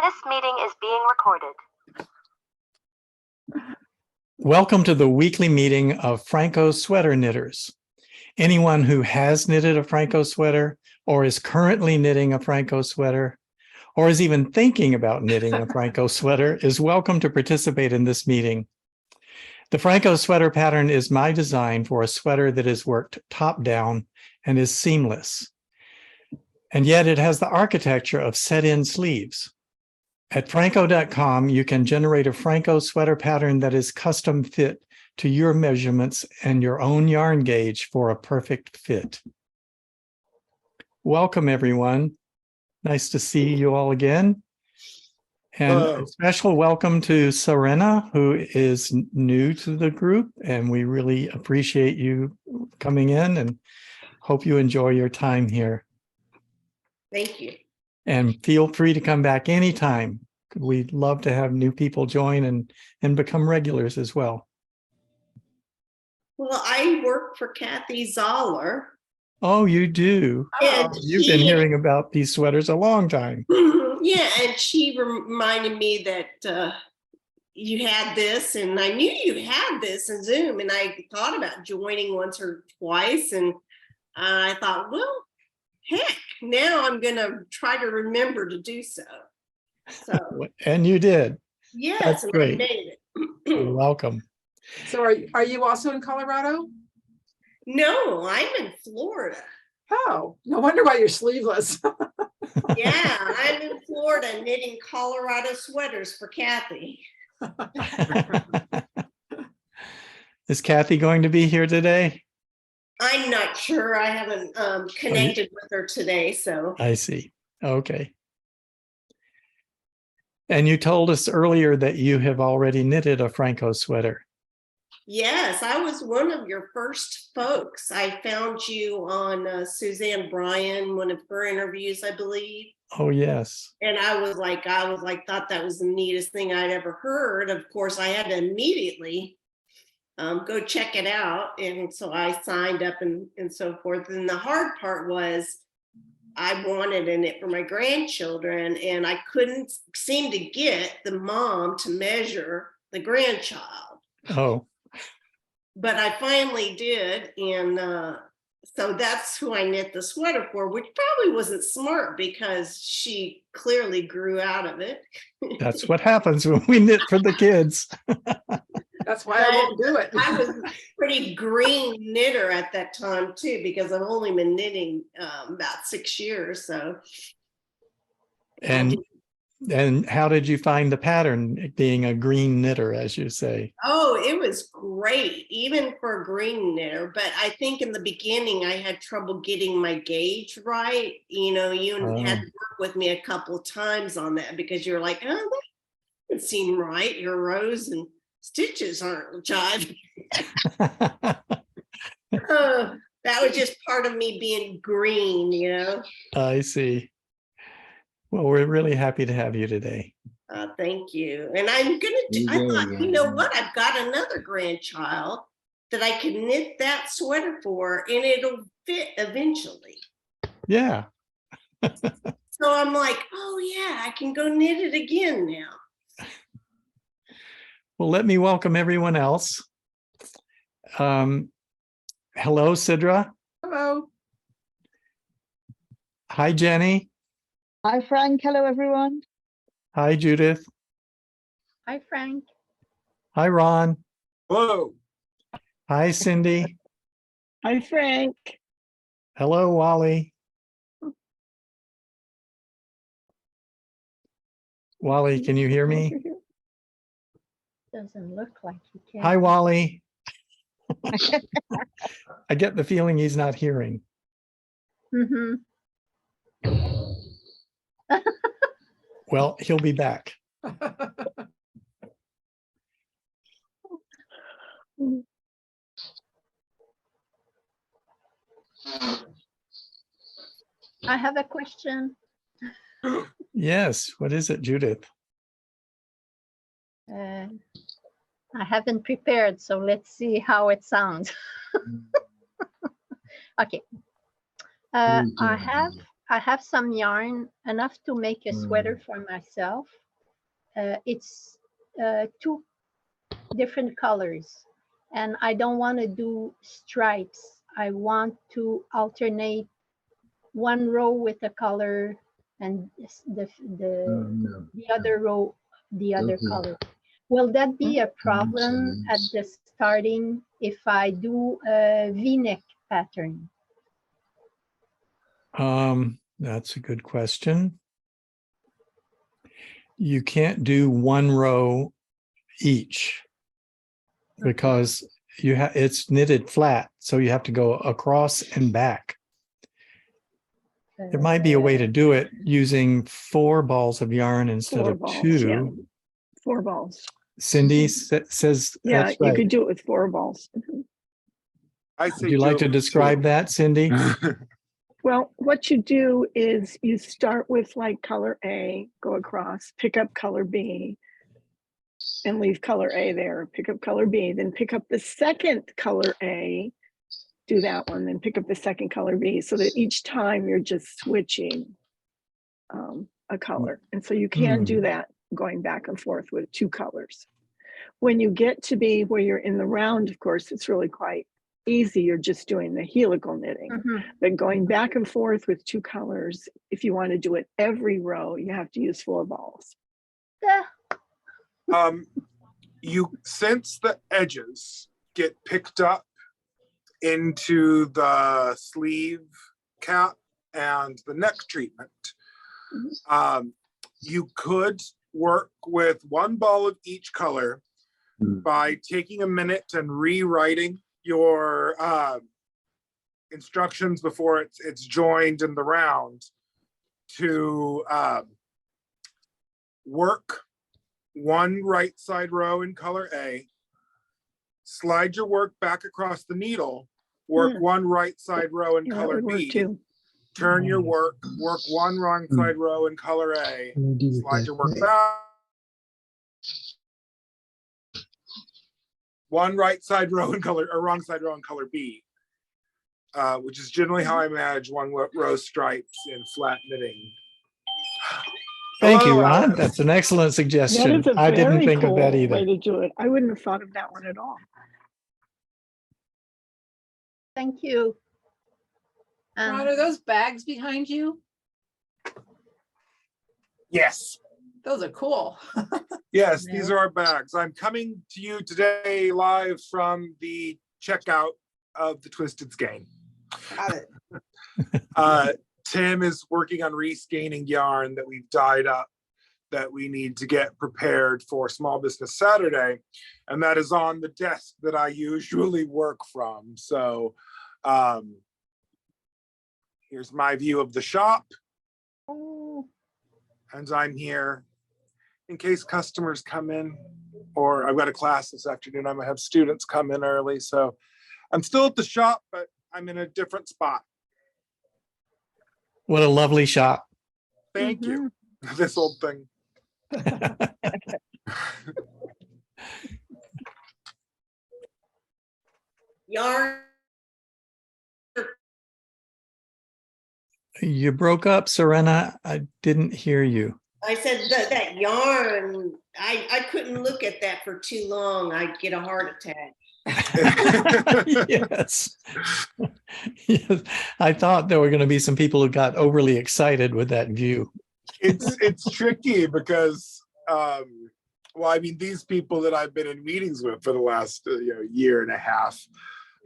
This meeting is being recorded. Welcome to the weekly meeting of Phrancko Sweater knitters. Anyone who has knitted a Phrancko sweater or is currently knitting a Phrancko sweater or is even thinking about knitting a Phrancko sweater is welcome to participate in this meeting. The Phrancko sweater pattern is my design for a sweater that is worked top down and is seamless. And yet it has the architecture of set-in sleeves. At Phrancko.com, you can generate a Phrancko sweater pattern that is custom fit to your measurements and your own yarn gauge for a perfect fit. Welcome, everyone. Nice to see you all again. And a special welcome to Serena, who is new to the group, and we really appreciate you coming in and hope you enjoy your time here. Thank you. And feel free to come back anytime. We'd love to have new people join and become regulars as well. Well, I work for Kathy Zoller. Oh, you do? And You've been hearing about these sweaters a long time. Yeah, and she reminded me that you had this, and I knew you had this in Zoom, and I thought about joining once or twice, and I thought, well, heck, now I'm going to try to remember to do so. So, and you did. yes, That's and great. I made it. You're welcome. So are you also in Colorado? No, I'm in Florida. Oh, no wonder why you're sleeveless. Yeah, I'm in Florida knitting Colorado sweaters for Kathy. Is Kathy going to be here today? I'm not sure. I haven't connected with her today, so. I see. Okay. And you told us earlier that you have already knitted a Phrancko sweater. Yes, I was one of your first folks. I found you on Suzanne Bryan, one of her interviews, I believe. Oh, yes. And I was like, thought that was the neatest thing I'd ever heard. Of course, I had to immediately go check it out. And so I signed up and so forth. And the hard part was I wanted a knit for my grandchildren, and I couldn't seem to get the mom to measure the grandchild. Oh. But I finally did, and so that's who I knit the sweater for, which probably wasn't smart because she clearly grew out of it. That's what happens when we knit for the kids. That's why I won't do it. I was a pretty green knitter at that time too, because I've only been knitting about 6 years. So. And how did you find the pattern, being a green knitter, as you say? Oh, it was great, even for a green knitter. But I think in the beginning, I had trouble getting my gauge right. You know, you had to work with me a couple of times on that because you're like, oh, that doesn't seem right. Your rows and stitches aren't jiving. That was just part of me being green, you know. I see. Well, we're really happy to have you today. Thank you. And I'm I thought, you know what? I've got another grandchild that I can knit that sweater for, and it'll fit eventually. Yeah. So I'm like, oh yeah, I can go knit it again now. Well, let me welcome everyone else. Hello, Sidra. Hello. Hi, Jenny. Hi, Frank. Hello, everyone. Hi, Judith. Hi, Frank. Hi, Ron. Hello. Hi, Cindy. Hi, Frank. Hello, Wally. Wally, can you hear me? Doesn't look like he can. Hi, Wally. I get the feeling he's not hearing. Mm-hmm. Well, he'll be back. I have a question. Yes. What is it, Judith? I haven't prepared, so let's see how it sounds. Okay. I have I have some yarn enough to make a sweater Mm. for myself. It's two different colors, and I don't want to do stripes. I want to alternate one row with a color and No. the other row the other Okay. color. Will that be a Makes problem at sense. the starting if I do a V-neck pattern? That's a good question. You can't do one row each because it's knitted flat, so you have to go across and back. There might be a way to do it using 4 balls of yarn instead Four of balls, 2. yeah. 4 balls. Cindy says Yeah, that's you right. could do it with 4 balls. Mhm. I say Would you like to do it with describe that, Cindy? two. Well, what you do is you start with like color A, go across, pick up color B, and leave color A there, pick up color B, then pick up the second color A, do that one, then pick up the second color B, so that each time you're just switching a color. And so you can do that going back and forth with 2 colors. When you get to be where you're in the round, of course, it's really quite easy. You're just doing the helical knitting. But going back and forth with 2 colors, if you want to do it every row, you have to use 4 balls. You since the edges get picked up into the sleeve cap and the neck treatment, you could work with 1 ball of each color by taking a minute and rewriting your instructions before it's joined in the round to work 1 right side row in color A, slide your work back across the needle, work 1 right side row in Yeah, that color would work B, too. turn your work 1 wrong side row in color A, slide your work back, 1 right side row in color, or wrong side row in color B, which is generally how I manage 1 row stripes in flat knitting. Thank you, Hello, Ron. Alice. That's an excellent That suggestion. is a I didn't very think of that cool either. way to do it. I wouldn't have thought of that one at all. Thank you. Ron, are those bags behind you? Yes. Those are cool. Yes, these are our bags. I'm coming to you today live from the checkout of the Twisted Skein. Got it. Tim is working on rescanning yarn that we've dyed up that we need to get prepared for Small Business Saturday. And that is on the desk that I usually work from. So here's my view of the shop. And I'm here in case customers come in, or I've got a class this afternoon. I might have students come in early. So I'm still at the shop, but I'm in a different spot. What a lovely shop. Thank you. This old thing. Yarn. You broke up, Serena. I didn't hear you. I said that yarn, I couldn't look at that for too long. I'd get a heart attack. Yes. Yes. I thought there were going to be some people who got overly excited with that view. It's tricky because well, I mean, these people that I've been in meetings with for the last year and a half,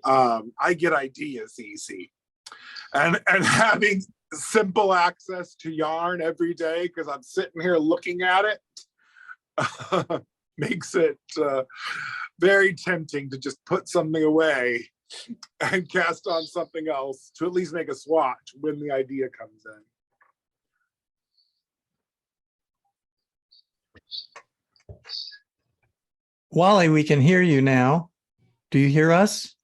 I get ideas easy, and having simple access to yarn every day because I'm sitting here looking at it makes it very tempting to just put something away and cast on something else to at least make a swatch when the idea comes in. Wally, we can hear you now. Do you hear us?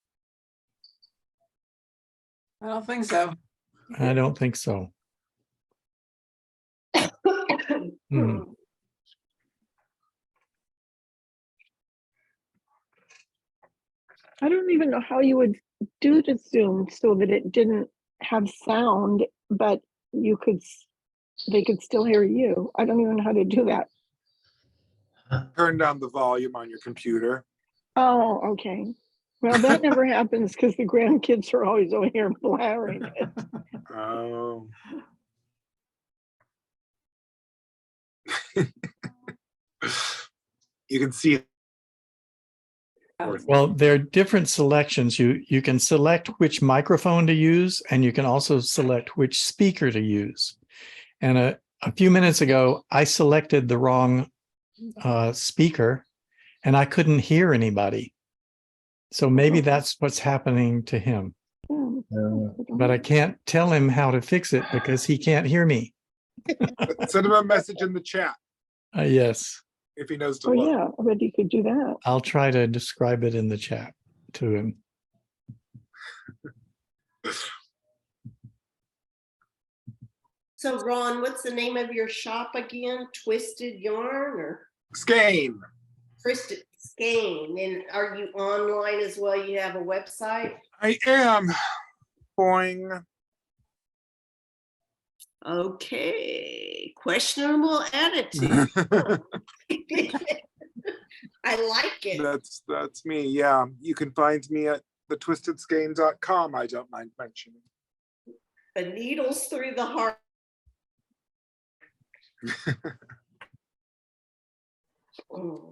I don't think so. I don't think so. Hmm. I don't even know how you would do the Zoom so that it didn't have sound, but they could still hear you. I don't even know how to do that. Turn down the volume on your computer. Oh, okay. Well, that never happens because the grandkids are always over here blaring it. Oh. You can see. Well, there are different selections. You can select which microphone to use, and you can also select which speaker to use. And a few minutes ago, I selected the wrong speaker, and I couldn't hear anybody. So maybe that's what's happening to him. But I can't tell him how to fix it because he can't hear me. Send him a message in the chat Yes, if he knows to Oh, look. yeah, I bet you could do that. I'll try to describe it in the chat to him. So Ron, what's the name of your shop again? Twisted Yarn or Skein. Twisted Skein? And are you online as well? You have a website? I am. Boing. Okay, questionable attitude. I like it. That's me. Yeah. You can find me at thetwistedskein.com. I don't mind mentioning. The needles through the heart.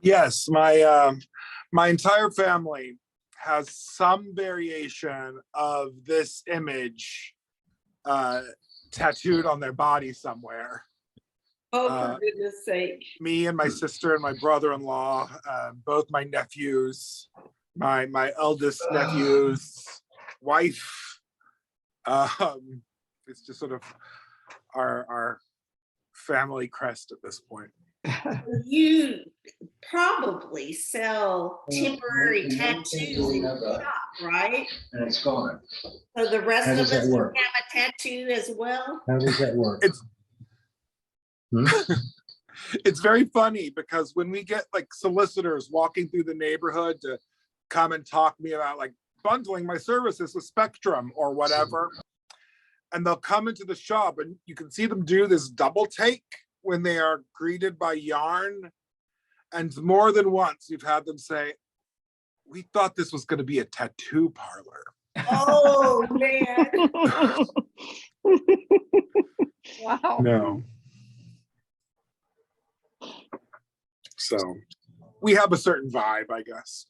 Yes, my my entire family has some variation of this image tattooed on their body somewhere. Oh, for goodness sake. Me and my sister and my brother-in-law, both my nephews, my eldest nephew's wife. It's just sort of our family crest at this point. You probably sell temporary tattoos in your shop, right? And it's gone. So the rest How of does us that work? have a tattoo as well? How does that work? It's Hmm? it's very funny because when we get like solicitors walking through the neighborhood to come and talk to me about like bundling my services with Spectrum or whatever, and they'll come into the shop and you can see them do this double take when they are greeted by yarn. And more than once we've had them say, we thought this was going to be a tattoo parlor. Oh, man. Wow. No. So we have a certain vibe, I guess.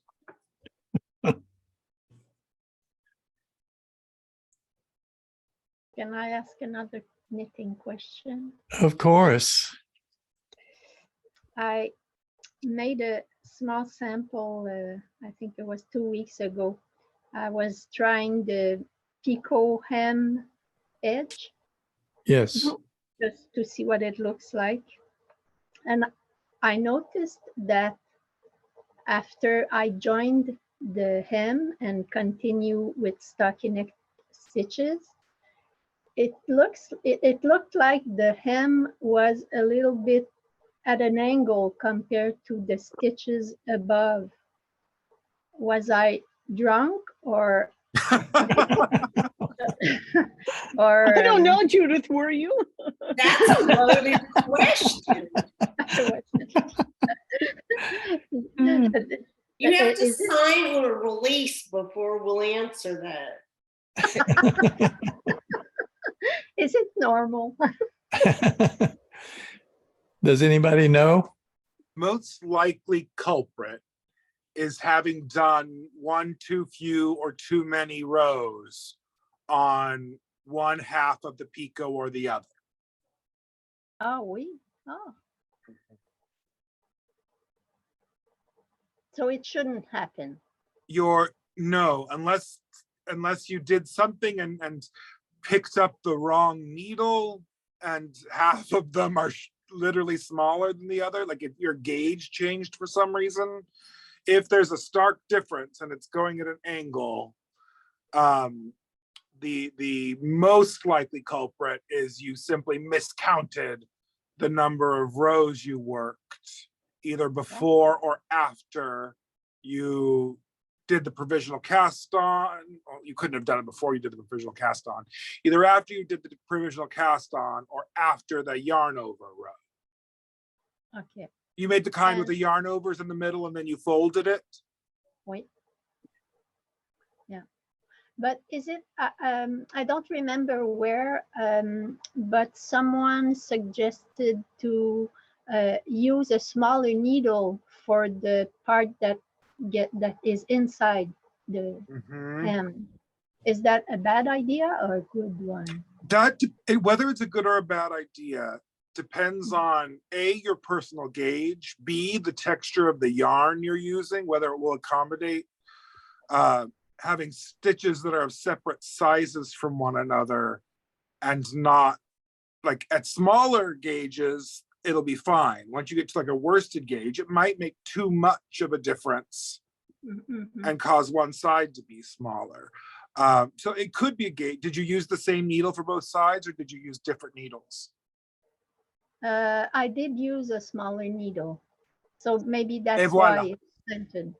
Can I ask another knitting question? Of course. I made a small sample, I think it was 2 weeks ago. I was trying the picot hem edge Yes. just to see what it looks like. And I noticed that after I joined the hem and continue with stockinette stitches, it looked like the hem was a little bit at an angle compared to the stitches above. Was I drunk or or I don't know, Judith, were you? That's a loaded question. You have to sign on a release before we'll answer that. Is it normal? Does anybody know? Most likely culprit is having done one too few or too many rows on one half of the picot or the other. Oh. So it shouldn't happen. No, unless you did something and picked up the wrong needle and half of them are literally smaller than the other, like if your gauge changed for some reason. If there's a stark difference and it's going at an angle, the most likely culprit is you simply miscounted the number of rows you worked either before or after you did the provisional cast on, well, you couldn't have done it before you did the provisional cast on, either after you did the provisional cast on or after the yarn over row. Okay, You made the kind with the yarn overs in the middle and then you folded it. wait. Yeah, but is it, I don't remember where, but someone suggested to use a smaller needle for the part that is inside the hem. Is that a bad idea or a good one? That, whether it's a good or a bad idea depends on A, your personal gauge, B, the texture of the yarn you're using, whether it will accommodate having stitches that are of separate sizes from one another, and not like at smaller gauges, it'll be fine. Once you get to like a worsted gauge, it might make too much of a difference and cause one side to be smaller. So it could be a gauge. Did you use the same needle for both sides or did you use different needles? I did use a smaller needle, so maybe that's voilà. why it's scented.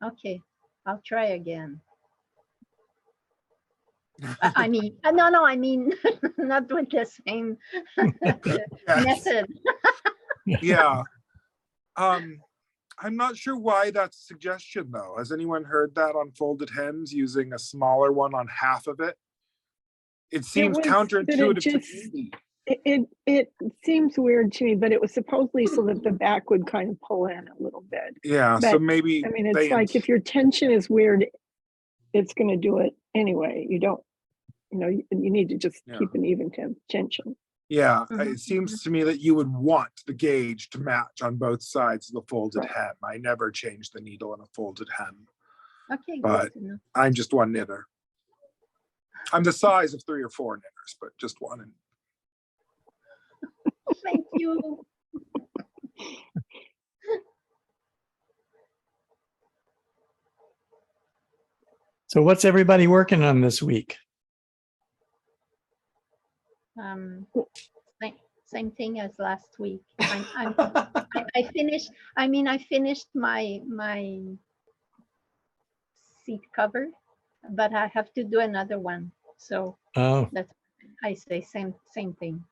Okay, I'll try again. I mean, no, I mean, not with the same method. Yeah. I'm not sure why that's a suggestion though. Has anyone heard that on folded hems, using a smaller one on half of it? It seems counterintuitive to me. It seems weird to me, but it was supposedly so that the back would kind of pull in a little bit. Yeah, But, so maybe I mean, it's like if your tension is weird, it's going to do it anyway. You don't, you need to just keep an even tension. Yeah, it seems to me that you would want the gauge to match on both sides of the folded hem. I never change the needle in a folded hem. Okay, but I'm just one knitter. I'm the size of 3 or 4 knitters, but just one. Thank you. So what's everybody working on this week? Same thing as last week. I finished. I mean, I finished my seat cover, but I have to do another one. So that's, I say same thing.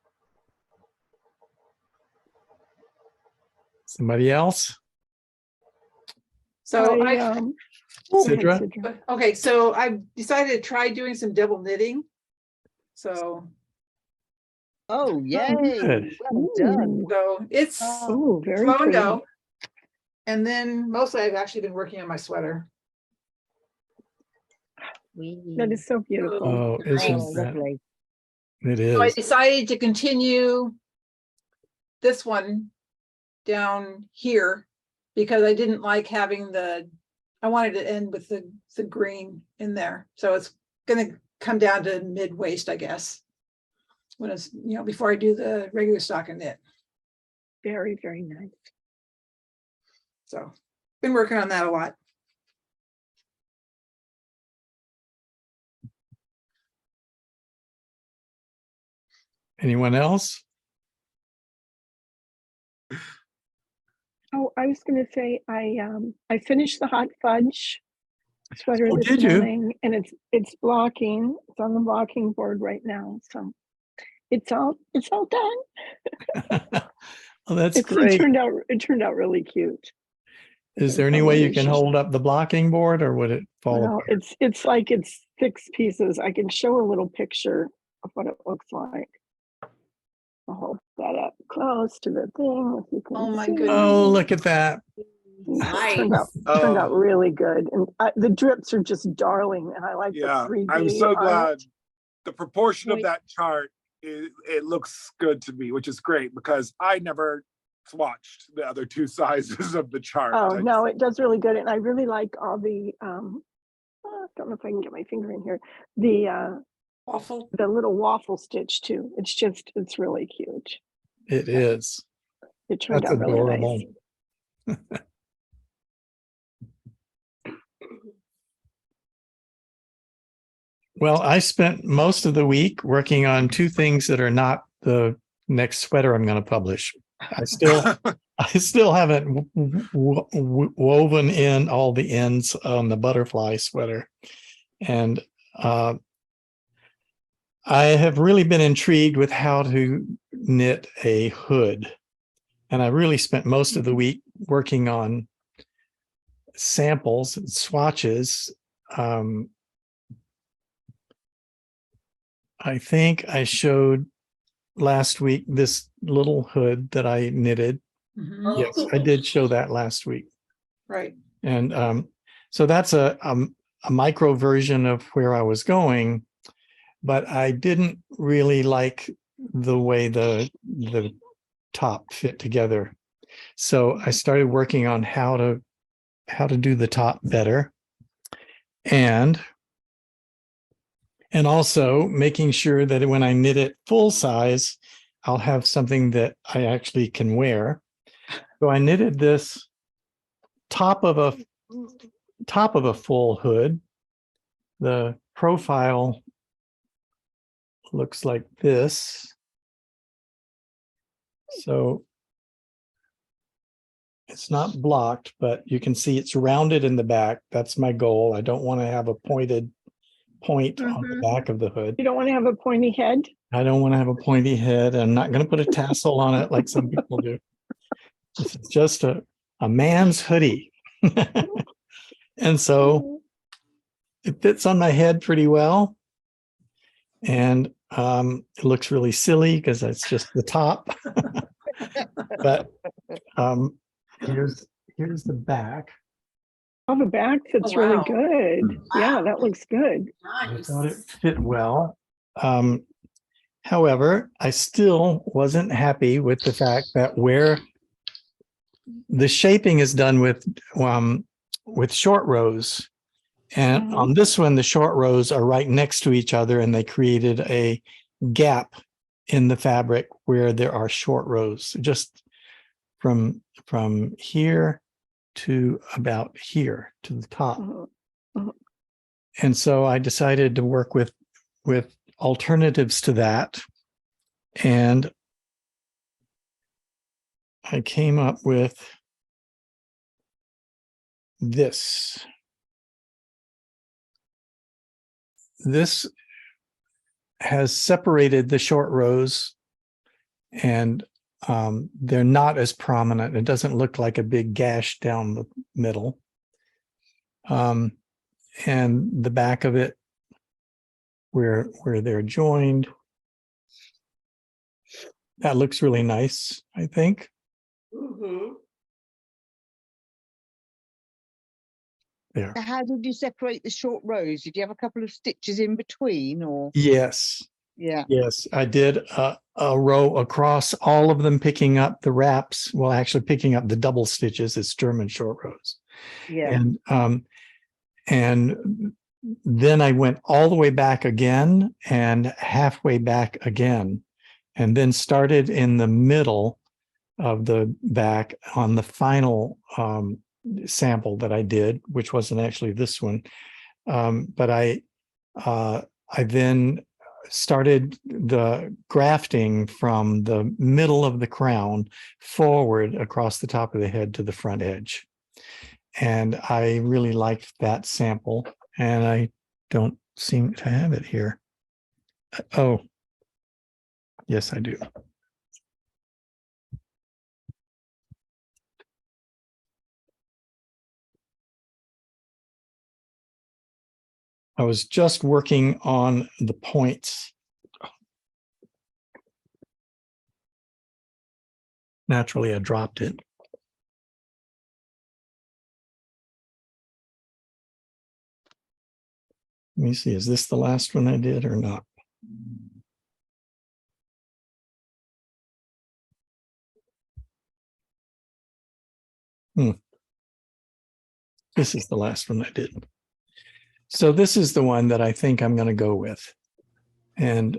Somebody else? So Sidra? okay, so I decided to try doing some double knitting. So oh yay! Good. Well done. so it's very slow and pretty. go. And then mostly I've actually been working on my sweater. That is so beautiful. Oh, isn't that? Lovely. It So I is. decided to continue this one down here because I didn't like having I wanted to end with the green in there. So it's going to come down to mid waist, I guess, when it's, before I do the regular stocking knit. Very, very nice. So been working on that a lot. Anyone else? Oh, I was going to say I finished the hot fudge sweater Oh, this did you? morning, and it's blocking. It's on the blocking board right now, so it's all done. Oh, that's great. It turned out really cute. Is there any way you can hold up the blocking board, or would it fall Well, apart? it's like it's 6 pieces. I can show a little picture of what it looks like. I'll hold that up close to the thing. If you can Oh my see. goodness. Oh, look at that. Nice. Turned out really good, and the drips are just darling. And I like the 3D. I'm so art. glad. The proportion of that chart, it looks good to me, which is great because I never swatched the other 2 sizes of the chart. Oh no, it does really good, and I really like all the. I don't know if I can get my finger in here. The Waffle. The little waffle stitch too. It's really cute. It is. It turned That's out really adorable. nice. Well, I spent most of the week working on 2 things that are not the next sweater I'm going to publish. I still I still haven't woven in all the ends on the butterfly sweater. And I have really been intrigued with how to knit a hood. And I really spent most of the week working on samples and swatches. I think I showed last week this little hood that I knitted. Mhm. Yes, I did show that last week. Right. And so that's a micro version of where I was going, but I didn't really like the way the top fit together. So I started working on how to do the top better, and also making sure that when I knit it full size, I'll have something that I actually can wear. So I knitted this top of a full hood. The profile looks like this. So it's not blocked, but you can see it's rounded in the back. That's my goal. I don't want to have a pointed point on the back of the hood. You don't want to have a pointy head? I don't want to have a pointy head. I'm not going to put a tassel on it like some people do. This is just a man's hoodie. And so it fits on my head pretty well. And it looks really silly because it's just the top. But here's the back. Oh, the back fits Oh, really wow. good. Yeah, that looks good. I thought it fit well. However, I still wasn't happy with the fact that where the shaping is done with short rows. And on this one, the short rows are right next to each other, and they created a gap in the fabric where there are short rows, just from here to about here to the top. And so I decided to work with alternatives to that. And I came up with this. This has separated the short rows, and they're not as prominent. It doesn't look like a big gash down the middle. And the back of it, where they're joined, that looks really nice, I think. There. How did you separate the short rows? Did you have a couple of stitches in between, or? Yes. Yeah. Yes, I did a row across all of them, picking up the wraps. Well, actually picking up the double stitches. It's German short rows. Yeah. And then I went all the way back again and halfway back again, and then started in the middle of the back on the final sample that I did, which wasn't actually this one. But I then started the grafting from the middle of the crown forward across the top of the head to the front edge. And I really liked that sample, and I don't seem to have it here. Oh, yes, I do. I was just working on the points. Naturally, I dropped it. Let me see, is this the last one I did or not? This is the last one I did. So this is the one that I think I'm going to go with. And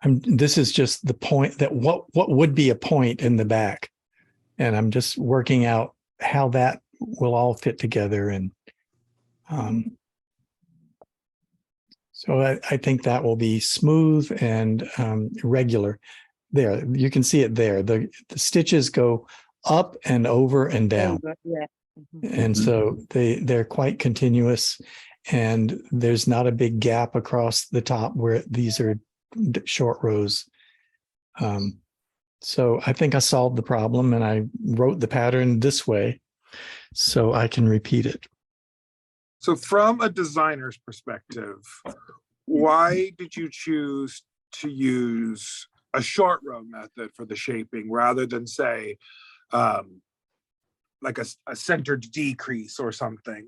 this is just the point that what would be a point in the back. And I'm just working out how that will all fit together. And so I think that will be smooth and regular. There, you can see it there. The stitches go up and over and down. Over, yeah. Mhm. And so they're quite continuous, and there's not a big gap across the top where these are short rows. So I think I solved the problem, and I wrote the pattern this way so I can repeat it. So from a designer's perspective, why did you choose to use a short row method for the shaping rather than say like a centered decrease or something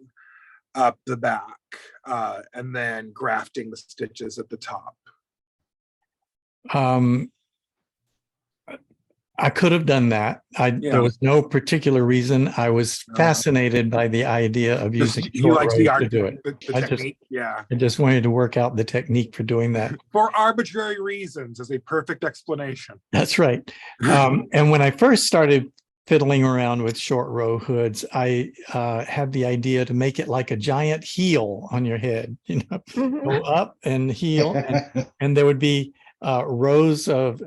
up the back and then grafting the stitches at the top? I could have done that. There was no particular reason. I was fascinated by the idea of using You short like rows the to art, do it. the technique, yeah. I just wanted to work out the technique for doing that. For arbitrary reasons is a perfect explanation. That's right. And when I first started fiddling around with short row hoods, I had the idea to make it like a giant heel on your head, you know, go up and heel, and there would be rows of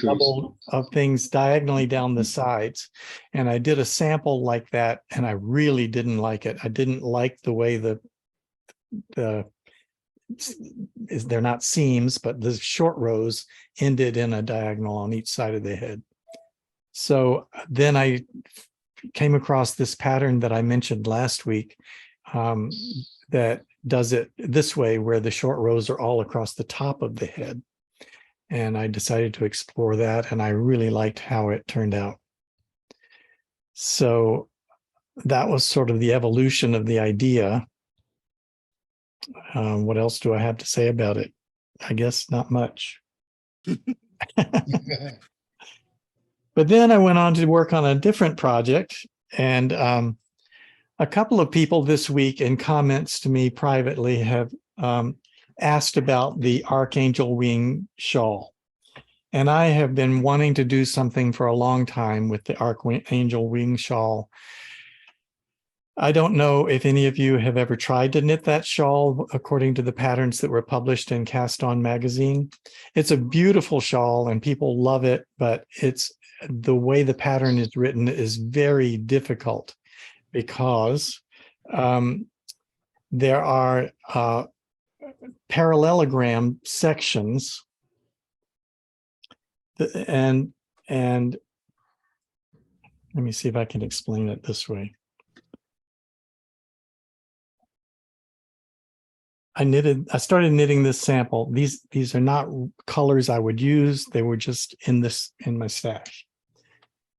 double of things diagonally down the sides. And I did a sample like that, and I really didn't like it. I didn't like the way they're not seams, but the short rows ended in a diagonal on each side of the head. So then I came across this pattern that I mentioned last week that does it this way, where the short rows are all across the top of the head. And I decided to explore that, and I really liked how it turned out. So that was sort of the evolution of the idea. What else do I have to say about it? I guess not much. But then I went on to work on a different project, and a couple of people this week in comments to me privately have asked about the Archangel Wing shawl. And I have been wanting to do something for a long time with the Archangel Wing shawl. I don't know if any of you have ever tried to knit that shawl according to the patterns that were published in Cast On magazine. It's a beautiful shawl and people love it, but the way the pattern is written is very difficult because there are parallelogram sections, and let me see if I can explain it this way. I started knitting this sample. These are not colors I would use. They were just in my stash.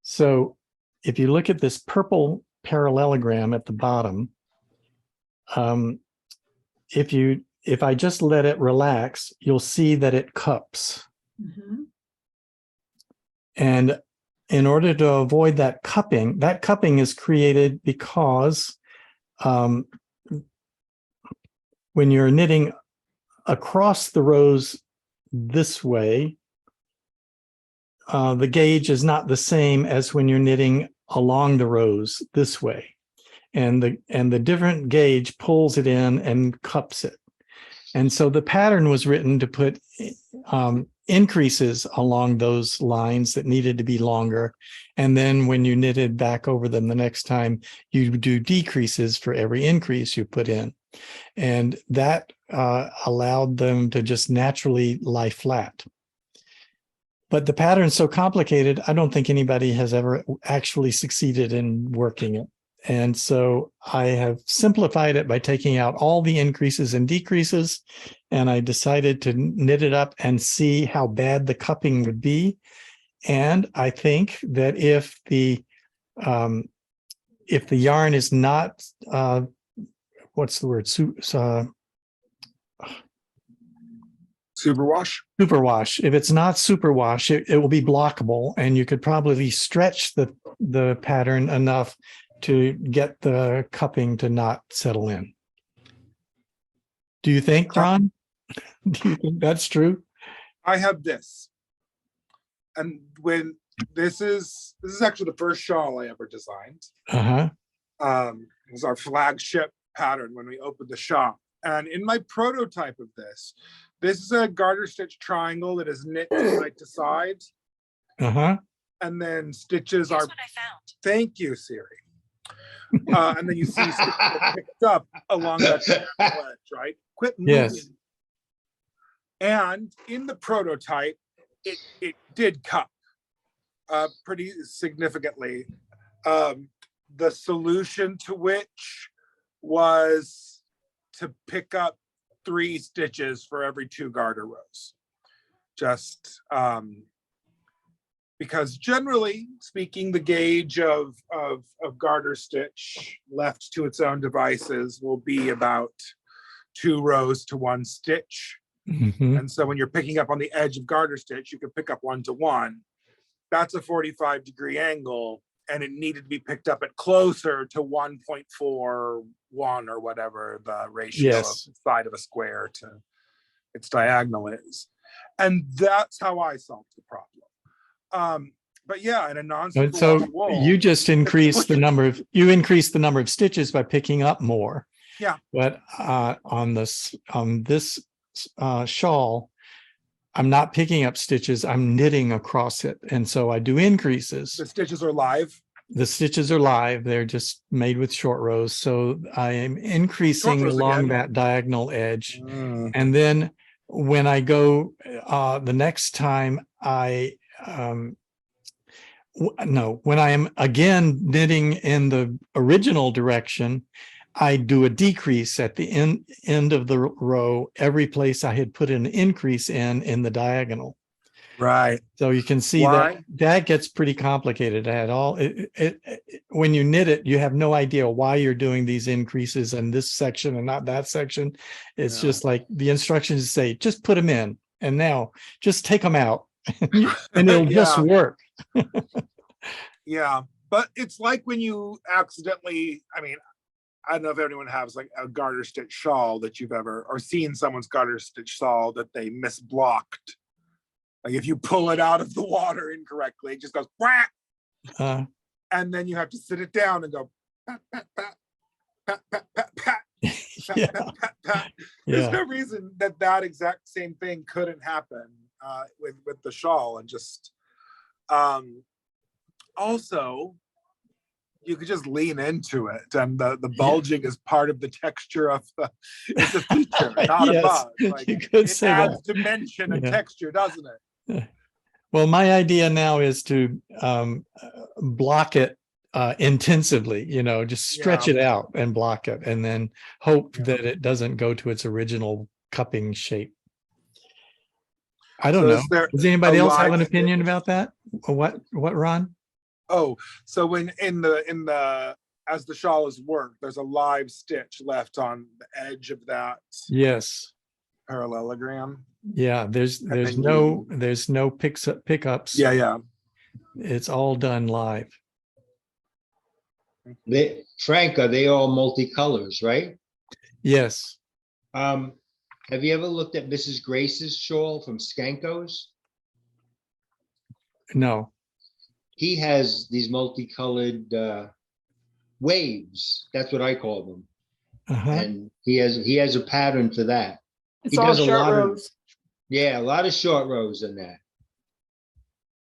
So if you look at this purple parallelogram at the bottom, if I just let it relax, you'll see that it cups. Mm-hmm. And in order to avoid that cupping is created because when you're knitting across the rows this way, the gauge is not the same as when you're knitting along the rows this way. And the different gauge pulls it in and cups it. And so the pattern was written to put increases along those lines that needed to be longer. And then when you knitted back over them the next time, you do decreases for every increase you put in. And that allowed them to just naturally lie flat. But the pattern's so complicated, I don't think anybody has ever actually succeeded in working it. And so I have simplified it by taking out all the increases and decreases, and I decided to knit it up and see how bad the cupping would be. And I think that if the yarn is not, what's the word? Superwash. Superwash. If it's not superwash, it will be blockable, and you could probably stretch the pattern enough to get the cupping to not settle in. Do you think, Ron? Do you think that's true? I have this. And when this is actually the first shawl I ever designed. Uh-huh. It was our flagship pattern when we opened the shop. And in my prototype of this, This is a garter stitch triangle that is knit side to side, Uh-huh. and then stitches Here's are. what I found. Thank you, Siri. And then you see stitches are picked up along that diagonal edge, right? Quit moving. Yes. And in the prototype, it did cup pretty significantly. The solution to which was to pick up 3 stitches for every 2 garter rows. Just because generally speaking, the gauge of garter stitch left to its own devices will be about 2 rows to 1 stitch. Mhm. And so when you're picking up on the edge of garter stitch, you can pick up 1 to 1. That's a 45-degree angle, and it needed to be picked up at closer to 1.41 or whatever the ratio Yes. of the side of a square to its diagonal is. And that's how I solved the problem. But yeah, in a And non-super so wash wool, you just increased the number of stitches by picking up more. Yeah. But on this shawl, I'm not picking up stitches, I'm knitting across it. And so I do increases. the stitches are live. The stitches are live, they're just made with short rows. So I am increasing rows along again. that diagonal edge. And then when I go the next time when I am again knitting in the original direction, I do a decrease at the end of the row every place I had put an increase in the diagonal. Right. So you can see Why? that gets pretty complicated at all. When you knit it, you have no idea why you're doing these increases in this section and not that section. It's Yeah. just like the instructions say, just put them in, and now just take them out, and it'll just Yeah. work. Yeah. But it's like when you accidentally, I don't know if anyone has like a garter stitch shawl that you've ever, or seen someone's garter stitch shawl that they misblocked. Like if you pull it out of the water incorrectly, it just goes whack, and then you have to sit it down and go pat, pat, pat, pat, pat, pat, pat, pat, Yeah. pat, pat, pat. There's Yeah. no reason that exact same thing couldn't happen with the shawl. And just also, you could just lean into it, and the bulging is part of the texture of it's a feature, not a Yes, bug. Like, you could it say adds that. dimension and Yeah. texture, doesn't it? Well, my idea now is to block it intensively, just stretch Yeah. it out and block it, and then hope Yeah. that it doesn't go to its original cupping shape. I don't So know. is there Does anybody a else have an live opinion stitch? about that? What, Ron? Oh, so when in the as the shawl is worked, there's a live stitch left on the edge of that Yes. parallelogram. Yeah, there's then no pickups. Yeah. It's all done live. Frank, are they all multicolors, right? Yes. Have you ever looked at Mrs. Grace's shawl from Skanko's? No. He has these multicolored waves. That's what I call them. Uh-huh. And he has a pattern for that. It's He all does a short lot of- rows. Yeah, a lot of short rows in that.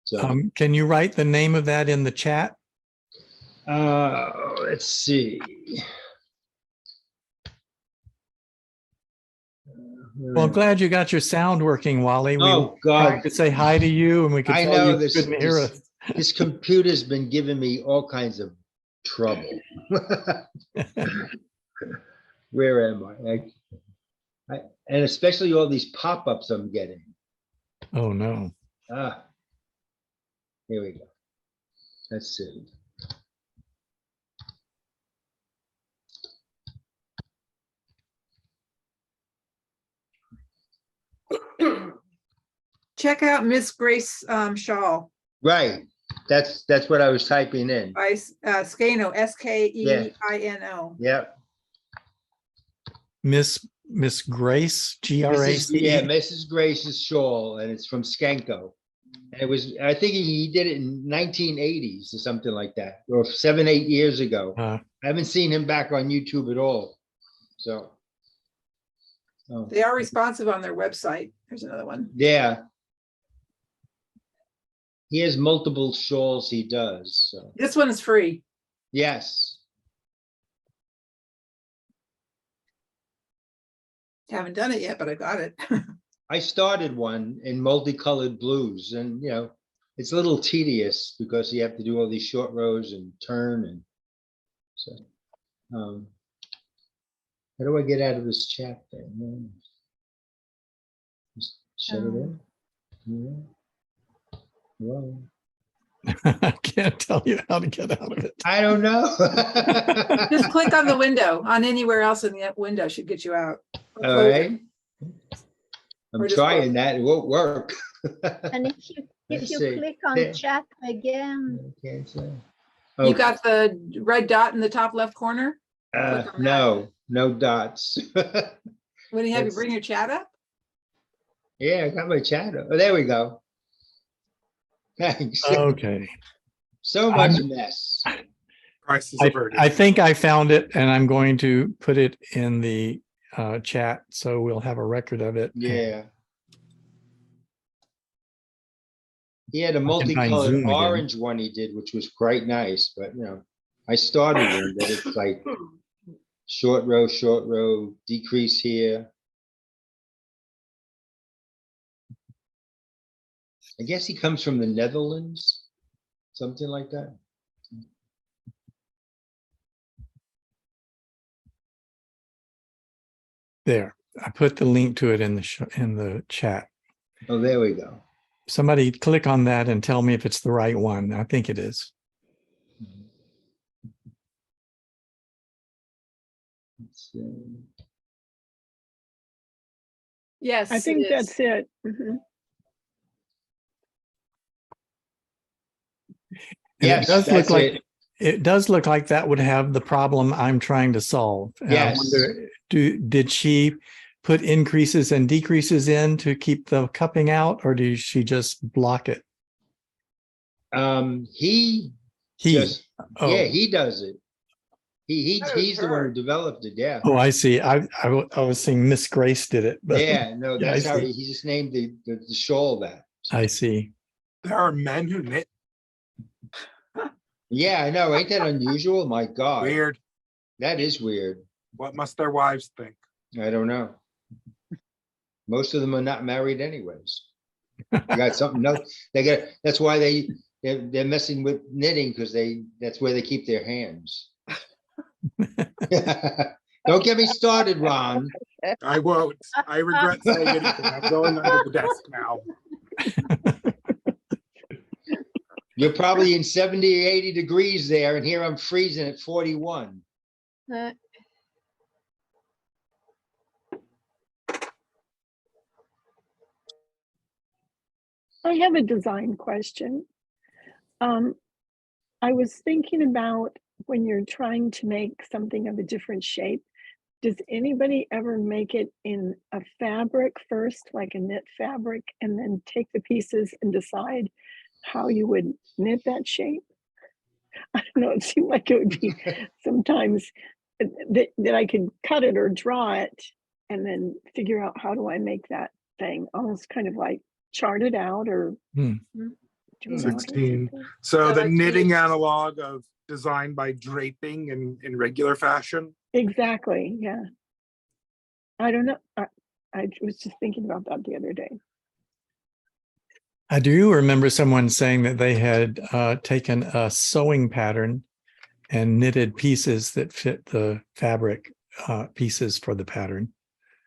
So Can you write the name of that in the chat? let's see. Well, I'm glad you got your sound working, Wally. We Oh, tried God. to say hi to you, and we could I tell know you this, couldn't hear us. this computer's been giving me all kinds of trouble. Where am I? And especially all these pop-ups I'm getting. Oh, no. Here we go. Let's see. Check out Miss Grace shawl Right. That's what I was typing in. by Skano, Skeino. Yep. Miss Grace, Yeah, Grace. Mrs. Grace's shawl, and it's from Skanko. And it was, I think he did it in 1980s or something like that, or 7, 8 years ago. I haven't seen him back on YouTube at all. So Oh, They are responsive on their website. There's another one. yeah. He has multiple shawls he does, so, This one is free. yes. Haven't done it yet, but I got it. I started one in multicolored blues and, it's a little tedious because you have to do all these short rows and turn and so. How do I get out of this chat thing? Just shut it in? Yeah. Well, I can't tell you how to get out of it. I don't know. Just click on the window. On anywhere else in the window should get you out. Or All close it. right. I'm Or just trying close it. that. It won't work. And if you Let's see. click on There. chat again, I can't say. You got the red dot in the top left corner? click on that. No dots. When you have you That's- bring your chat up? Yeah, I got my chat. Oh, there we go. Thanks. Okay. So much mess. Crisis I averted. think I found it and I'm going to put it in the chat so we'll have a record of it. Yeah. He had a can find multicolored Zoom again. orange one he did, which was quite nice, but I started one that it's like short row, decrease here. I guess he comes from the Netherlands, something like that. There, I put the link to it in the chat. Oh, there we go. Somebody click on that and tell me if it's the right one. I think it is. Let's see. Yes. I think that's it. And Yes, it does look that's like it. it does look like that would have the problem I'm trying to solve. And I Yes. wonder, did she put increases and decreases in to keep the cupping out, or did she just block it? He He. just, Oh. yeah, he does it. That was He's the one who her. developed it. Yeah. Oh, I see. I was saying Miss Grace did it, but Yeah, no, Yeah, I that's how see. he just named the shawl that. I see. There are men who knit. Yeah, I know. Ain't that unusual? My God. Weird. That is weird. What must their wives think? I don't know. Most of them are not married anyways. They got something else. That's why they're messing with knitting because that's where they keep their hands. Don't get me started, Ron. I won't. I regret saying anything. I'm going under the desk now. You're probably in 70 or 80 degrees there, and here I'm freezing at 41. uh, I have a design question. I was thinking about when you're trying to make something of a different shape, does anybody ever make it in a fabric first, like a knit fabric, and then take the pieces and decide how you would knit that shape? I don't know, it seemed like it would be sometimes that I could cut it or draw it and then figure out how do I make that thing, almost kind of like chart it out or Hmm. do it out or 16. something. So the 17. knitting analog of design by draping in regular fashion. Exactly, yeah. I don't know. I was just thinking about that the other day. I do remember someone saying that they had taken a sewing pattern and knitted pieces that fit the fabric pieces for the pattern.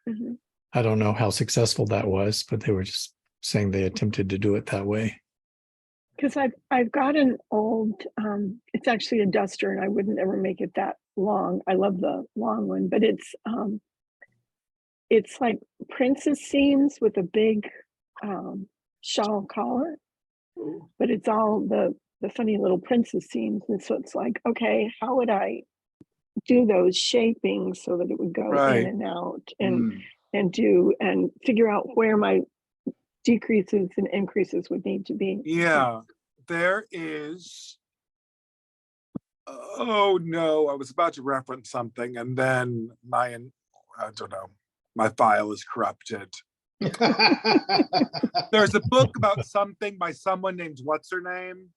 Mhm. I don't know how successful that was, but they were just saying they attempted to do it that way. Because I've got an old, it's actually a duster, and I wouldn't ever make it that long. I love the long one, but it's like princess seams with a big shawl collar, but it's all the funny little princess seams, and so it's like, okay, how would I do those shapings so that it would go Right. in and out, Mm. and figure out where my decreases and increases would need to be. Yeah, there is. Oh no, I was about to reference something and then I don't know. My file is corrupted. There's a book about something by someone named what's her name.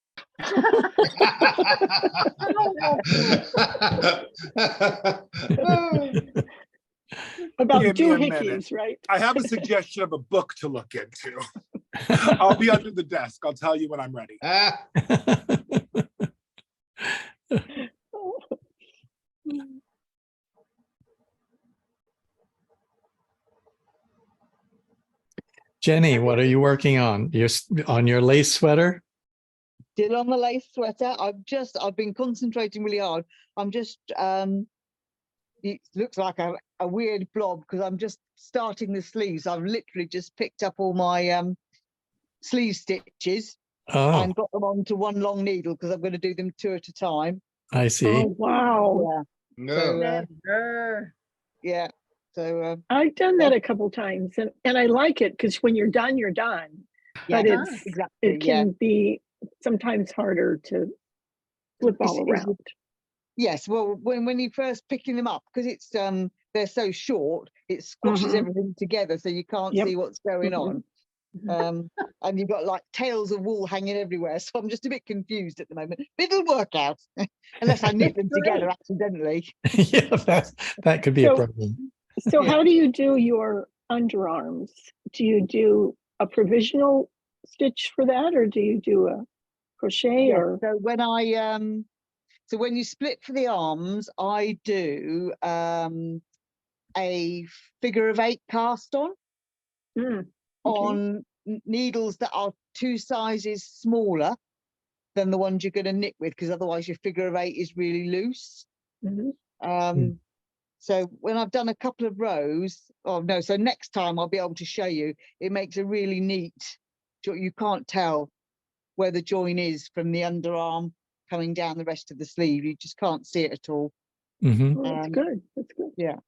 About Give me a minute. doohickeys, right? I have a suggestion of a book to look into. I'll be under the desk. I'll tell you when I'm ready. Jenny, what are you working on? You're on your lace sweater? Still on the lace sweater. I've been concentrating really hard. I'm just, it looks like a weird blob because I'm just starting the sleeves. I've literally just picked up all my sleeve stitches Oh, and got them onto one long needle because I'm going to do them 2 at a time. I see. Oh, wow. No. So, Clever. yeah. So, I've done that a couple times and I like it because when you're done, you're done. yeah, But it's, exactly. it can be sometimes harder to flip all It's- around. Yes, well, when you're first picking them up, because it's they're so short, it squashes Mhm. everything together, so you can't Yep. see what's going Mhm. on. And you've got like tails of wool hanging everywhere, so I'm just a bit confused at the moment. But it'll work out, unless I knit them together accidentally. Yeah, that could be a So- problem. So Yeah. how do you do your underarms? Do you do a provisional stitch for that or do you do a crochet Yeah, or? so when you split for the arms, I do a figure of 8 cast on Mm, okay. on needles that are 2 sizes smaller than the ones you're going to knit with, because otherwise your figure of 8 is really loose. Mhm. So when I've done a couple of rows, so next time I'll be able to show you. It makes a really neat, you can't tell where the join is from the underarm coming down the rest of the sleeve. You just can't see it at all. Hmm. Well, that's good. That's good.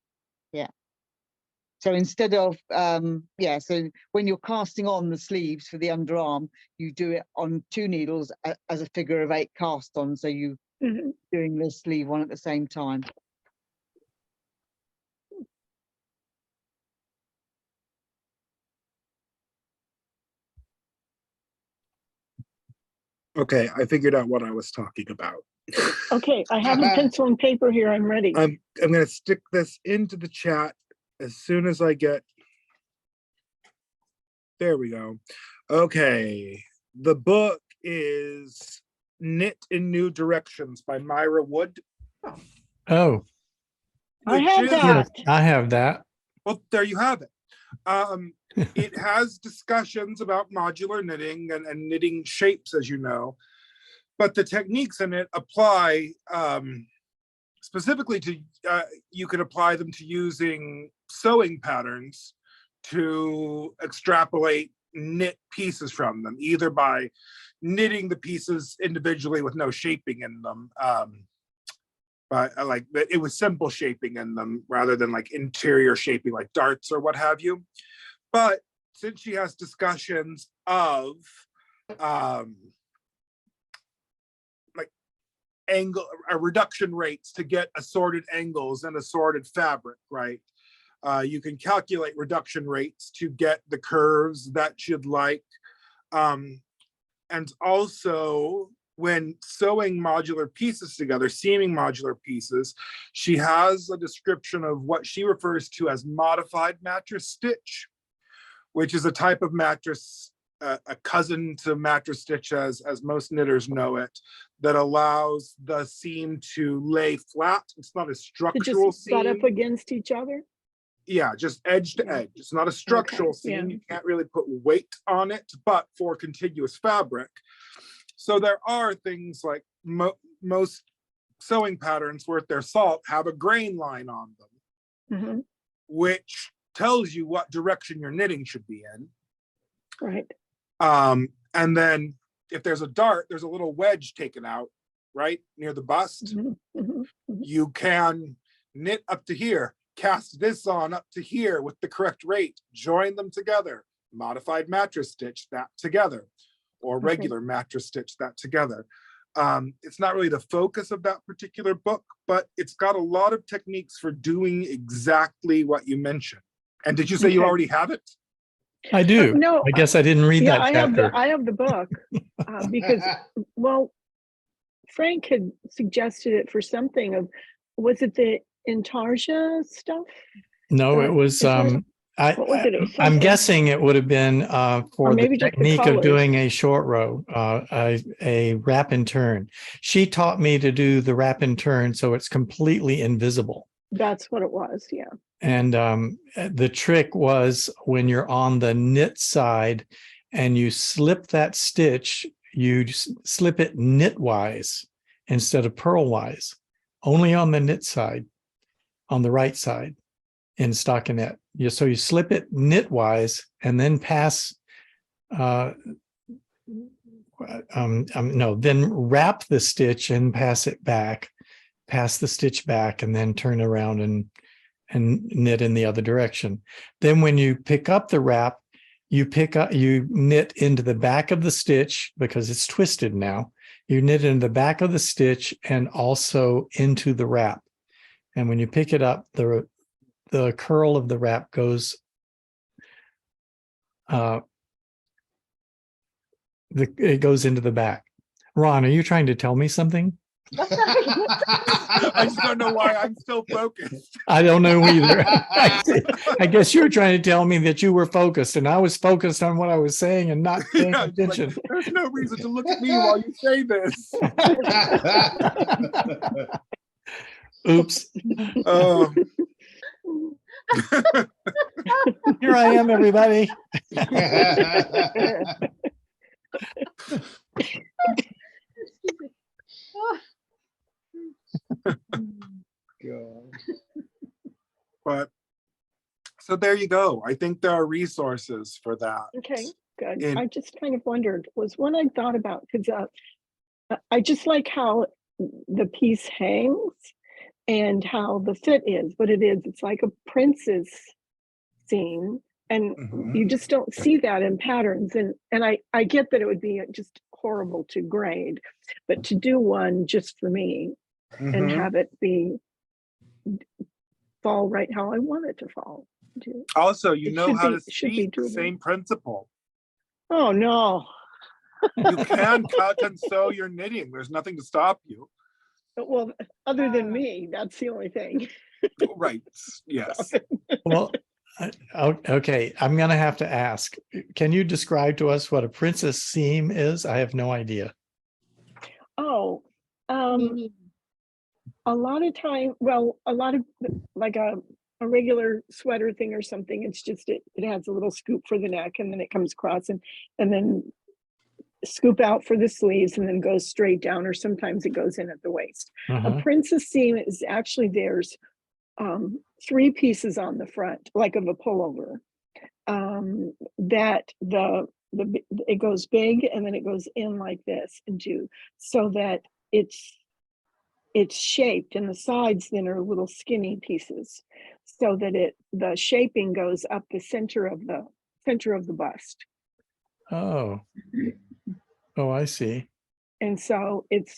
So instead of, so when you're casting on the sleeves for the underarm, you do it on 2 needles as a figure of 8 cast on. So you Mhm. doing the sleeve one at the same time. Okay, I figured out what I was talking about. Okay, I have a pencil and paper here. I'm ready. I'm gonna stick this into the chat as soon as I get. There we go. Okay, the book is Knit in New Directions by Myra Wood. Oh, I which have is- that. yes, I have that. Well, there you have it. It has discussions about modular knitting and knitting shapes, as you know, but the techniques in it apply specifically to, you could apply them to using sewing patterns to extrapolate knit pieces from them, either by knitting the pieces individually with no shaping in them, but like it was simple shaping in them rather than like interior shaping like darts or what have you. But since she has discussions of like angle reduction rates to get assorted angles and assorted fabric, right? You can calculate reduction rates to get the curves that you'd like. And also, when sewing modular pieces together, seaming modular pieces, she has a description of what she refers to as modified mattress stitch, which is a type of mattress, a cousin to mattress stitch as most knitters know it, that allows the seam to lay flat. It's not a They structural just butt seam. up against each other. Yeah, just edge to Yeah. edge. It's not a structural Okay, seam. yeah. You can't really put weight on it, but for continuous fabric. So there are things like most sewing patterns worth their salt have a grain line on them, Mhm. which tells you what direction your knitting should be in. Right. And then if there's a dart, there's a little wedge taken out, right, near the bust. Mhm, mhm, mhm. You can knit up to here, cast this on up to here with the correct rate, join them together, modified mattress stitch that together, or Okay. regular mattress stitch that together. It's not really the focus of that particular book, but it's got a lot of techniques for doing exactly what you mentioned. And did you say you Okay. already have it? I do. no, I guess I didn't read Yeah, that I have chapter. the book, because, well, Frank had suggested it for something of, was it the Intarsia stuff? No, it was, What was it? It was I'm something. guessing it would have been Or for the maybe just the technique of colors. doing a short row, a wrap and turn. She taught me to do the wrap and turn so it's completely invisible. That's what it was, yeah. And the trick was when you're on the knit side and you slip that stitch, you slip it knitwise instead of purlwise, only on the knit side, on the right side in stockinette. So you slip it knitwise and then pass, then wrap the stitch and pass it back, pass the stitch back, and then turn around and knit in the other direction. Then when you pick up the wrap, you knit into the back of the stitch because it's twisted now. You knit into the back of the stitch and also into the wrap. And when you pick it up, the curl of the wrap goes, it goes into the back. Ron, are you trying to tell me something? I just don't know why I'm still focused. I don't know either. I guess you're trying to tell me that you were focused and I was focused on what I was saying and not paying Yeah, it's like, attention. there's no reason to look at me while you say this. Oops. Oh. Here I am, everybody. God. Mm. But so there you go. I think there are resources for that. Okay, good. And- I just kind of wondered, was one I thought about, because I just like how the piece hangs and how the fit is, but it's like a princess seam, and Mhm. you just don't see that in patterns. And I get that it would be just horrible to grade, but to do one just for me and Mhm. have it fall right how I want it to fall. Also, you It know should how be- to should be speak, doable. same principle. Oh, no. You can cut and sew your knitting. There's nothing to stop you. Well, other than me, that's the only thing. Right. Yes. Well, okay, I'm going to have to ask, can you describe to us what a princess seam is? I have no idea. Oh, Mimi. a lot of time, well, a lot of like a regular sweater thing or something, it's just it has a little scoop for the neck and then it comes across and then scoop out for the sleeves and then goes straight down, or sometimes it goes in at the waist. A princess seam is actually, there's 3 pieces on the front, like of a pullover, that it goes big and then it goes in like this into, so that it's shaped, and the sides then are little skinny pieces, so that the shaping goes up the center of the bust. Oh, I see. And so it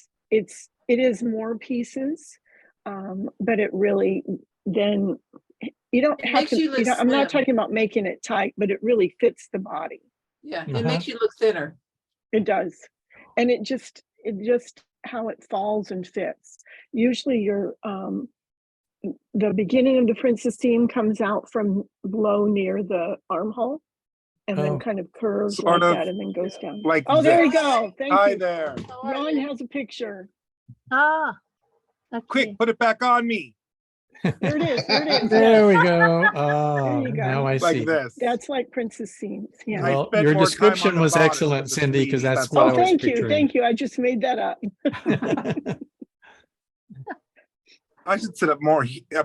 is more pieces, but it really, then you don't It have makes to, you look I'm not slim. talking about making it tight, but it really fits the body. Yeah, Uh-huh. it makes you look thinner. It does. And it just how it falls and fits. Usually the beginning of the princess seam comes out from below near the armhole and then Oh. kind of curves Sort like of that and then goes down. like Oh, there you this. go. Thank Hi you. there. Ron has a picture. Ah, okay. Quick, put it back on me. There it is. There it is. There Yes. we go. Oh, you go. now I Like see. this. That's like princess seams. Yeah. I Well, spent your more time description on the was bodice excellent, than the Cindy, because sleeves, that's that's what all. I was Thank you. picturing. Thank you. I just made that up. I should sit up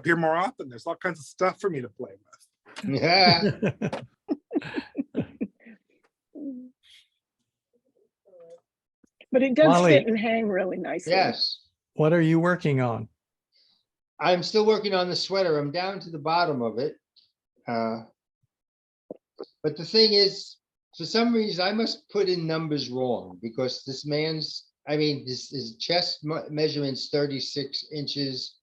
here more often. There's all kinds of stuff for me to play with. Yeah. But it does Molly. fit and hang really nicely. Yes. What are you working on? I'm still working on the sweater. I'm down to the bottom of it. But the thing is, for some reason, I must put in numbers wrong, because this his chest measurement's 36 inches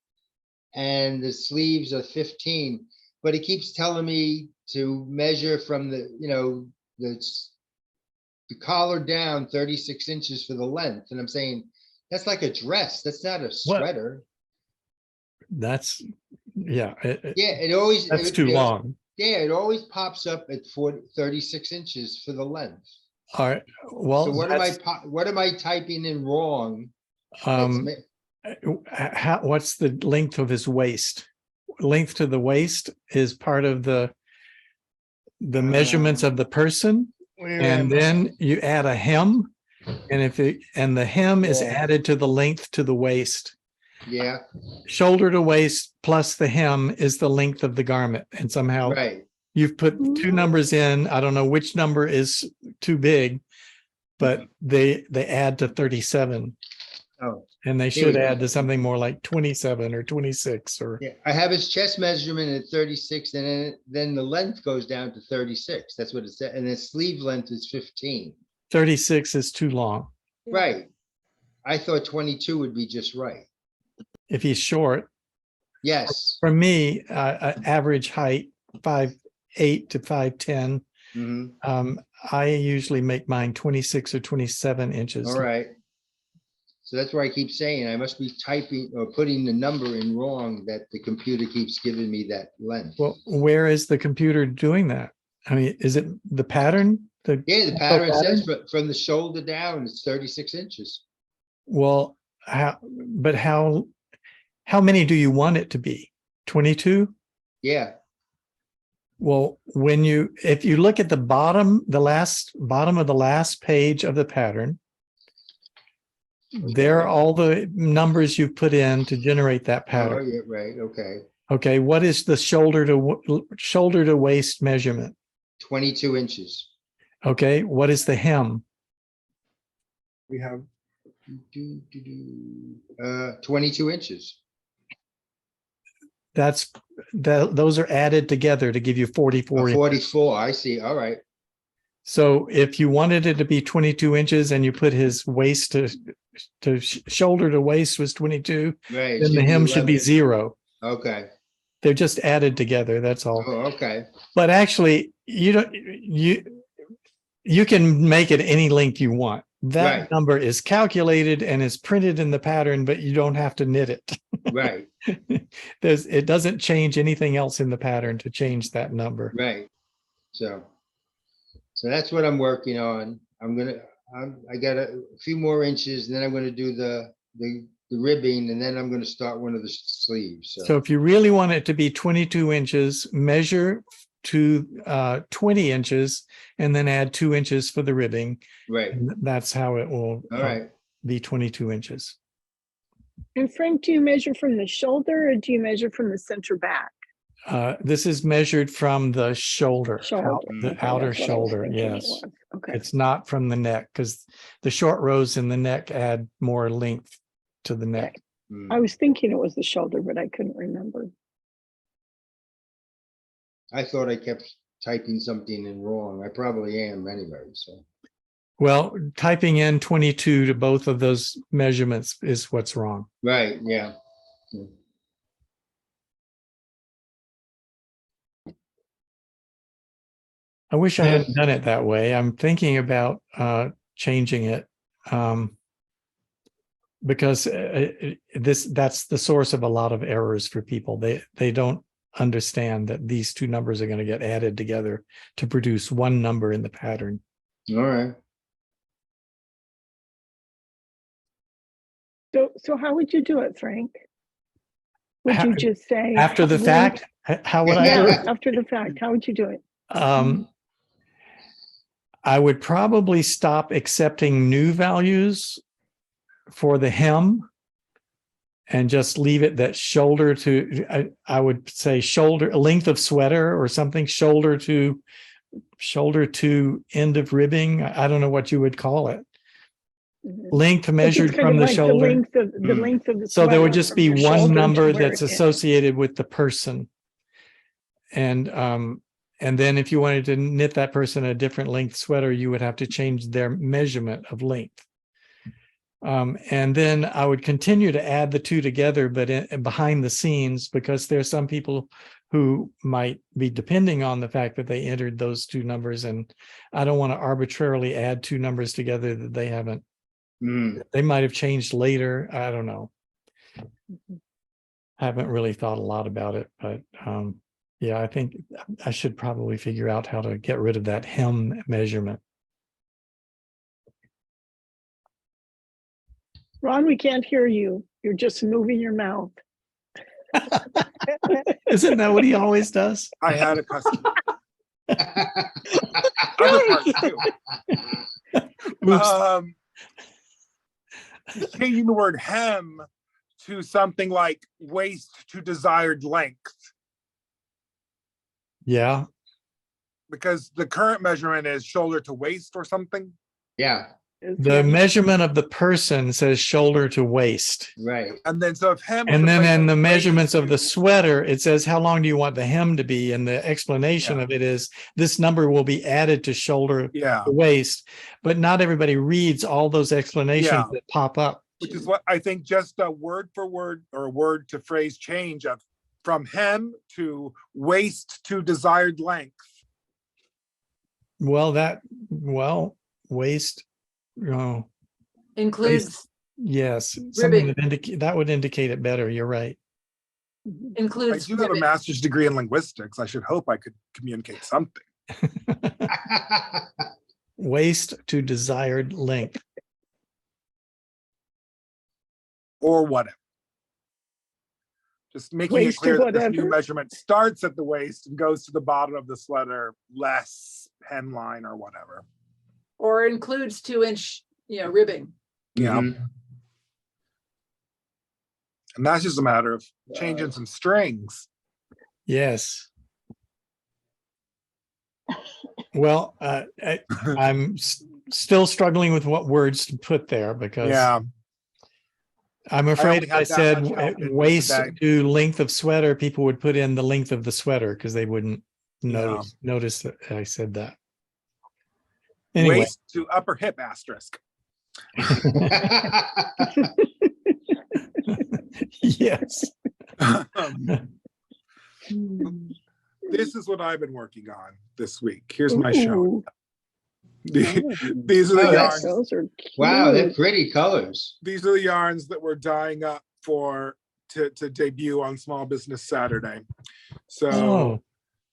and the sleeves are 15. but it keeps telling me to measure from the, the collar down 36 inches for the length. And I'm saying, that's like a dress. That's not a What? sweater. That's, yeah. Yeah, it always. That's too long. Yeah, it always pops up at 36 inches for the length. All right, So well, what am I typing in wrong? um, what's the length of his waist? Length to the waist is part of the measurements of the person, and then you add a hem, and the hem is Yeah. added to the length to the waist. Yeah, Shoulder to waist plus the hem is the length of the garment, and somehow right. you've put two numbers in. I don't know which number is too big, but they add to 37. Oh, And they Here should we go. add to something more like 27 or 26 or yeah. I have his chest measurement at 36, and then the length goes down to 36. That's what it said. And the sleeve length is 15. 36 is too long. Right. I thought 22 would be just right. If he's short, Yes. for me, average height, 5'8" to 5'10". Mhm. I usually make mine 26 or 27 inches. All right. So that's why I keep saying I must be typing or putting the number in wrong, that the computer keeps giving me that length. Well, where is the computer doing that? I mean, is it the pattern? Yeah, the pattern says from the shoulder down, it's 36 inches. Well, how many do you want it to be? 22? Yeah. Well, if you look at the bottom of the last page of the pattern, there are all the numbers you put in to generate that Oh, pattern. yeah, right. Okay. Okay, what is the shoulder to waist measurement? 22 inches. Okay, what is the hem? We have 22 inches. Those are added together to give you 44 inches. 44. I see. All right. So if you wanted it to be 22 inches and you put his waist to shoulder to waist was 22, Right. then the hem should be 11. 0. Okay. They're just added together. That's all. Oh, okay. But actually, you can make it any length you want. That Right. number is calculated and is printed in the pattern, but you don't have to knit it. Right. It doesn't change anything else in the pattern to change that number. Right. So that's what I'm working on. I got a few more inches, and then I'm going to do the ribbing, and then I'm going to start one of the sleeves. So if you really want it to be 22 inches, measure to 20 inches and then add 2 inches for the ribbing. Right. And that's how it will All right. be 22 inches. And Frank, do you measure from the shoulder or do you measure from the center back? This is measured from the shoulder, Shoulder. the Okay, outer that's what I was shoulder. thinking it Yes. was. Okay. It's not from the neck because the short rows in the neck add more length to the neck. Mm. I was thinking it was the shoulder, but I couldn't remember. I thought I kept typing something in wrong. I probably am anyway. So. Well, typing in 22 to both of those measurements is what's wrong. Right. Yeah. I wish I hadn't done it that way. I'm thinking about changing it because that's the source of a lot of errors for people. They don't understand that these two numbers are going to get added together to produce one number in the pattern. All right. So how would you do it, Frank? Would you just say After the link- fact? How would I do it? After the fact, how would you do it? I would probably stop accepting new values for the hem and just leave it that shoulder to, I would say shoulder, length of sweater or something, shoulder to end of ribbing. I don't know what you would call it. Mhm. Length It's measured kind from of the like shoulder. the length of the So there would sweater just from be your shoulder one to number where that's it ends. associated with the person. And then if you wanted to knit that person a different length sweater, you would have to change their measurement of length. And then I would continue to add the two together, but behind the scenes, because there's some people who might be depending on the fact that they entered those two numbers. And I don't want to arbitrarily add two numbers together that they haven't, Hmm. they might have changed later. I don't know. Haven't really thought a lot about it, but yeah, I think I should probably figure out how to get rid of that hem measurement. Ron, we can't hear you. You're just moving your mouth. Isn't that what he always does? I had a customer. Other parts too. Oops. Changing the word hem to something like waist to desired length, Yeah, because the current measurement is shoulder to waist or something. Yeah, the measurement of the person says shoulder to waist. right. And then so if hem. And then in the waist measurements of the to- sweater, it says, how long do you want the hem to be? And the explanation Yeah. of it is this number will be added to shoulder Yeah, to waist, but not everybody reads all those explanations Yeah. that pop up. which is what I think, just a word for word or a word to phrase change of from hem to waist to desired length. Well, waist, Includes, yes, something Ribbing. that indicate, that would indicate it better. You're right. I includes. do have a ribbing. master's degree in linguistics. I should hope I could communicate something. Waist to desired length. Or whatever. Just making Waist it to clear that this new whatever. measurement starts at the waist and goes to the bottom of the sweater, less hemline or whatever. Or includes 2-inch, ribbing. Yeah. Mhm. And that's just a matter of changing some strings. Yes. Well, I'm still struggling with what words to put there because Yeah. I'm afraid only if I had that said much help in waist today. to length of sweater, people would put in the length of the sweater because they wouldn't Yeah. notice that I said that. Anyway, Waist to upper hip asterisk. yes. This is what I've been working on this week. Here's my show. Ooh, These are the Oh, yarns. those are Wow, they're cute. pretty colors. These are the yarns that we're dyeing up to debut on Small Business Saturday. So Oh,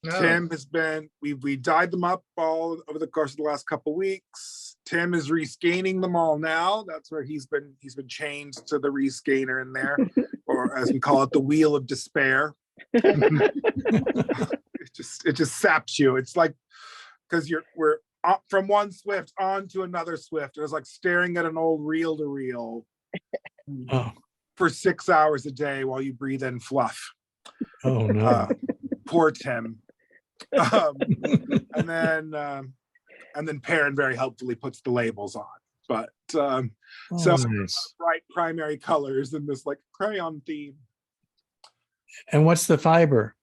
Oh, Tim has been, we dyed them up all over the course of the last couple weeks. Tim is rescanning them all now. That's where he's been chained to the rescanner in there, or as we call it, the wheel of despair. It just saps you. It's like, because we're from one Swift onto another Swift. It was like staring at an old reel to reel oh, for 6 hours a day while you breathe in fluff. oh no. Poor Tim. And then Perrin very helpfully puts the labels on. But Oh, so nice. bright primary colors in this like crayon theme. And what's the fiber?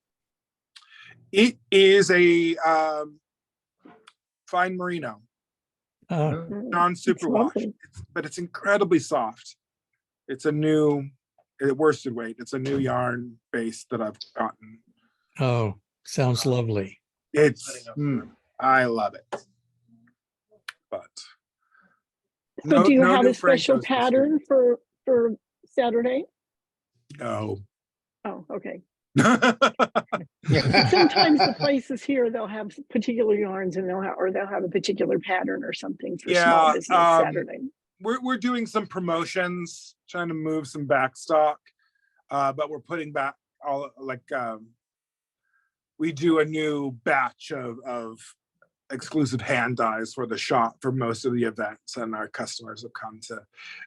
It is a fine merino, Oh, non-superwash, lovely. but it's incredibly soft. It's a new worsted weight. It's a new yarn base that I've gotten. oh, sounds lovely. It's hmm. I love it. But So do you have new a special Phrancos this pattern for Saturday? week. No. Oh, okay. Sometimes the places here, they'll have particular yarns and they'll have a particular pattern or something for Yeah, Small Business Saturday. We're doing some promotions, trying to move some back stock, but we're putting back all we do a new batch of exclusive hand dyes for the shop for most of the events, and our customers have come to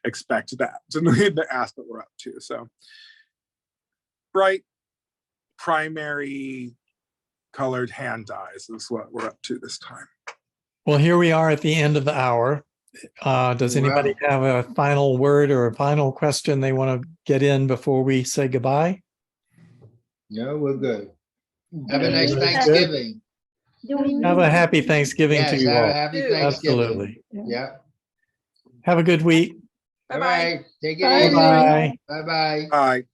expect that and to ask what we're up to. So bright primary colored hand dyes is what we're up to this time. Well, here we are at the end of the hour. Does anybody have a final word or a final question they want to get in before we say goodbye? No, we're good. Have a nice Very good. Thanksgiving. Do we Have a need- happy Thanksgiving Yes, to you have a all. happy Too. Thanksgiving. Absolutely. Yeah. Have a good week. All Bye-bye. right. Take it Bye. easy. Bye. Bye-bye. Bye.